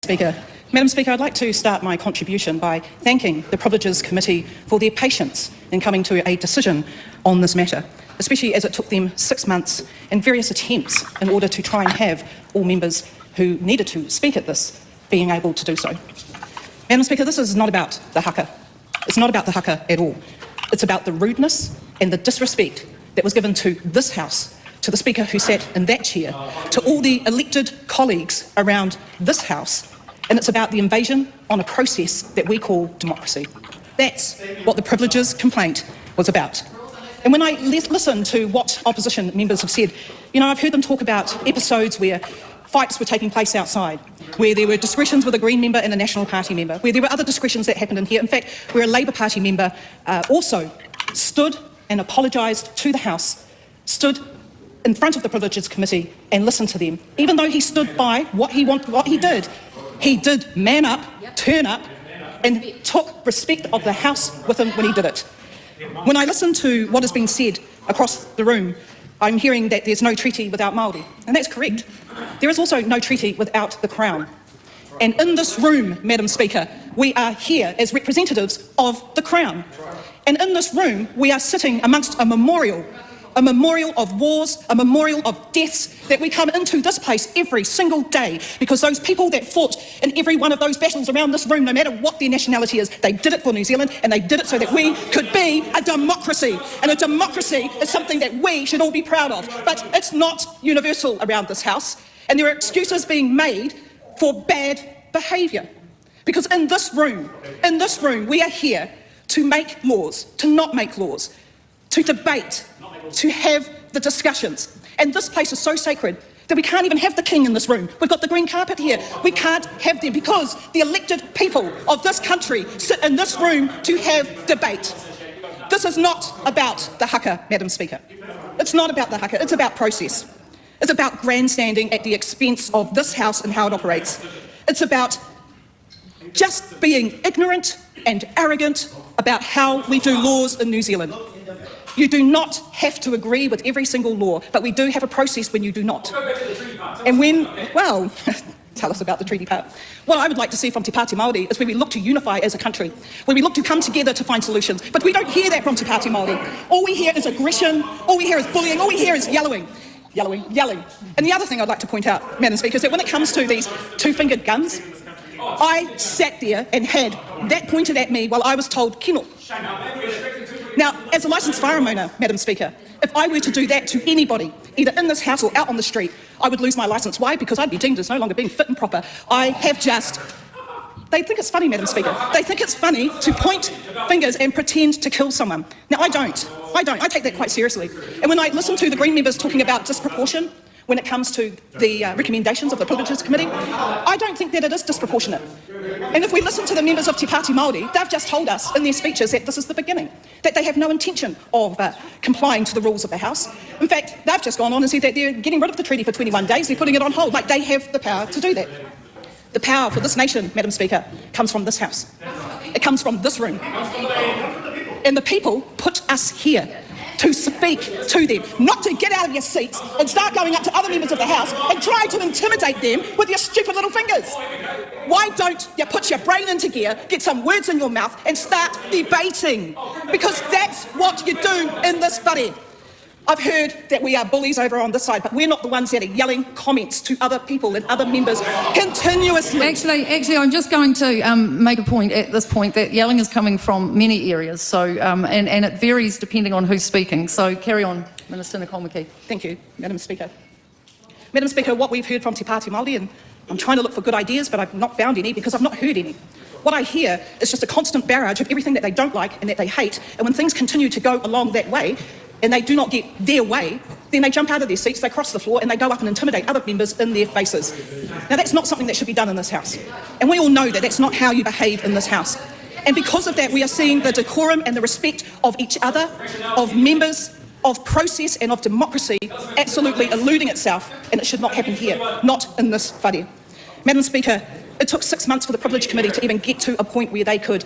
Speaker. Madam Speaker, I'd like to start my contribution by thanking the Privileges Committee for their patience in coming to a decision on this matter, especially as it took them 6 months and various attempts in order to try and have all members who needed to speak at this being able to do so. Madam Speaker, this is not about the Haka. It's not about the Haka at all. It's about the rudeness and the disrespect that was given to this House, to the Speaker who sat in that chair, to all the elected colleagues around this House, and it's about the invasion on a process that we call democracy. That's what the Privileges complaint was about. And when I listen to what opposition members have said, I've heard them talk about episodes where fights were taking place outside, where there were discussions with a Green member and a National Party member, where there were other discussions that happened in here. In fact, where a Labour Party member also stood and apologised to the House, stood in front of the Privileges Committee and listened to them, even though he stood by what he did. He did man up, turn up, and took respect of the House with him when he did it. When I listen to what has been said across the room, I'm hearing that there's no treaty without Māori, and that's correct. There is also no treaty without the Crown. And in this room, Madam Speaker, we are here as representatives of the Crown. And in this room, we are sitting amongst a memorial of wars, a memorial of deaths, that we come into this place every single day because those people that fought in every one of those battles around this room, no matter what their nationality is, they did it for New Zealand, and they did it so that we could be a democracy. And a democracy is something that we should all be proud of. But it's not universal around this House, and there are excuses being made for bad behaviour. Because in this room, we are here to make laws, to not make laws, to debate, to have the discussions. And this place is so sacred that we can't even have the King in this room. We've got the green carpet here. We can't have them because the elected people of this country sit in this room to have debate. This is not about the Haka, Madam Speaker. It's not about the Haka, it's about process. It's about grandstanding at the expense of this House and how it operates. It's about just being ignorant and arrogant about how we do laws in New Zealand. You do not have to agree with every single law, but we do have a process when you do not. And tell us about the treaty part. What I would like to see from Te Pāti Māori is where we look to unify as a country, where we look to come together to find solutions. But we don't hear that from Te Pāti Māori. All we hear is aggression, all we hear is bullying, all we hear is yelling. And the other thing I'd like to point out, Madam Speaker, is that when it comes to these two-fingered guns, I sat there and had that pointed at me while I was told kino. Now, as a licensed firearm owner, Madam Speaker, if I were to do that to anybody, either in this House or out on the street, I would lose my licence. Why? Because I'd be deemed as no longer being fit and proper. They think it's funny, Madam Speaker. They think it's funny to point fingers and pretend to kill someone. Now, I don't. I take that quite seriously. And when I listen to the Green members talking about disproportion, when it comes to the recommendations of the Privileges Committee, I don't think that it is disproportionate. And if we listen to the members of Te Pāti Māori, they've just told us in their speeches that this is the beginning, that they have no intention of complying to the rules of the House. In fact, they've just gone on and said that they're getting rid of the treaty for 21 days, they're putting it on hold, like they have the power to do that. The power for this nation, Madam Speaker, comes from this House. It comes from this room. And the people put us here to speak to them, not to get out of your seats and start going up to other members of the House and try to intimidate them with your stupid little fingers. Why don't you put your brain into gear, get some words in your mouth and start debating? Because that's what you do in this whare. I've heard that we are bullies over on this side, but we're not the ones that are yelling comments to other people and other members continuously. Actually, I'm just going to make a point at this point that yelling is coming from many areas, so and it varies depending on who's speaking. So carry on, Minister Nicole Mckee. Thank you, Madam Speaker. Madam Speaker, what we've heard from Te Pāti Māori, and I'm trying to look for good ideas, but I've not found any because I've not heard any. What I hear is just a constant barrage of everything that they don't like and that they hate, and when things continue to go along that way, and they do not get their way, then they jump out of their seats, they cross the floor, and they go up and intimidate other members in their faces. Now, that's not something that should be done in this House. And we all know that that's not how you behave in this House. And because of that, we are seeing the decorum and the respect of each other, of members, of process and of democracy absolutely eluding itself, and it should not happen here, not in this whare. Madam Speaker, it took 6 months for the Privilege Committee to even get to a point where they could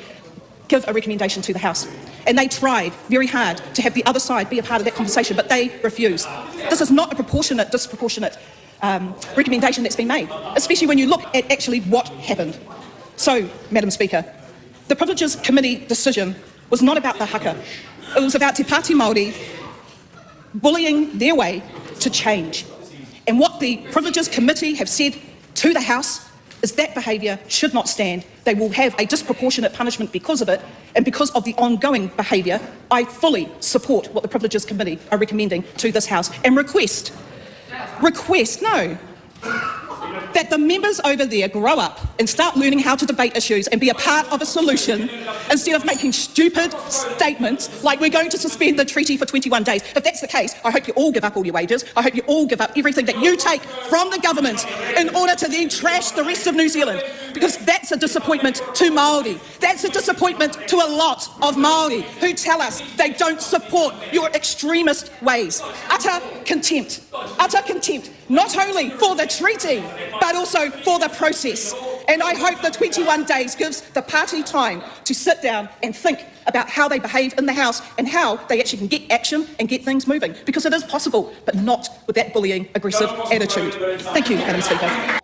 give a recommendation to the House. And they tried very hard to have the other side be a part of that conversation, but they refused. This is not a disproportionate recommendation that's been made, especially when you look at actually what happened. So, Madam Speaker, the Privileges Committee decision was not about the Haka. It was about Te Pāti Māori bullying their way to change. And what the Privileges Committee have said to the House is that behaviour should not stand. They will have a disproportionate punishment because of it, and because of the ongoing behaviour, I fully support what the Privileges Committee are recommending to this House and request, that the members over there grow up and start learning how to debate issues and be a part of a solution instead of making stupid statements like we're going to suspend the treaty for 21 days. If that's the case, I hope you all give up all your wages. I hope you all give up everything that you take from the government in order to then trash the rest of New Zealand, because that's a disappointment to Māori. That's a disappointment to a lot of Māori who tell us they don't support your extremist ways. Utter contempt, not only for the treaty, but also for the process. And I hope the 21 days gives the party time to sit down and think about how they behave in the House and how they actually can get action and get things moving, because it is possible, but not with that bullying, aggressive attitude. Thank you, Madam Speaker.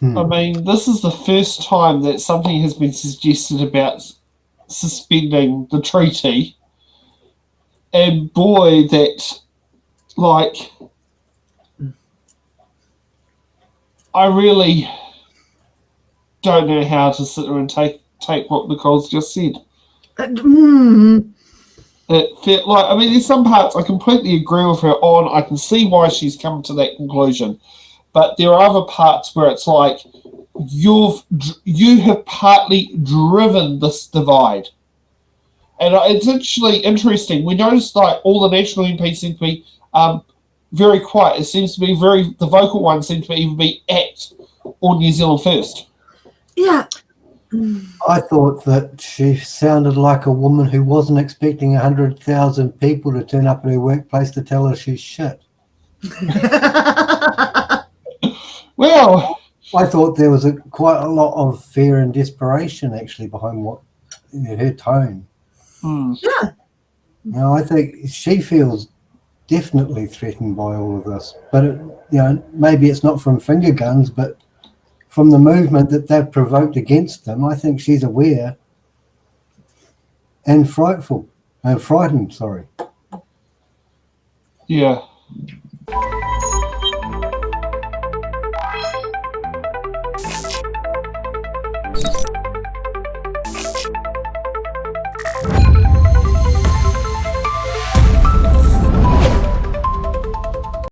I mean, this is the first time that something has been suggested about suspending the treaty. And boy, that, like, I really don't know how to sit there and take what Nicole's just said. It felt like, I mean, there's some parts I completely agree with her on. I can see why she's come to that conclusion. But there are other parts where it's like, you have partly driven this divide. And it's actually interesting. We noticed like all the national MPs seem to be very quiet. It seems to be the vocal ones seem to even be ACT or New Zealand First. Yeah. I thought that she sounded like a woman who wasn't expecting 100,000 people to turn up at her workplace to tell her she's shit. Well, I thought there was quite a lot of fear and desperation actually behind her tone. Yeah. Now, I think she feels definitely threatened by all of this, but maybe it's not from finger guns, but from the movement that they've provoked against them. I think she's aware and frightened. Sorry. Yeah.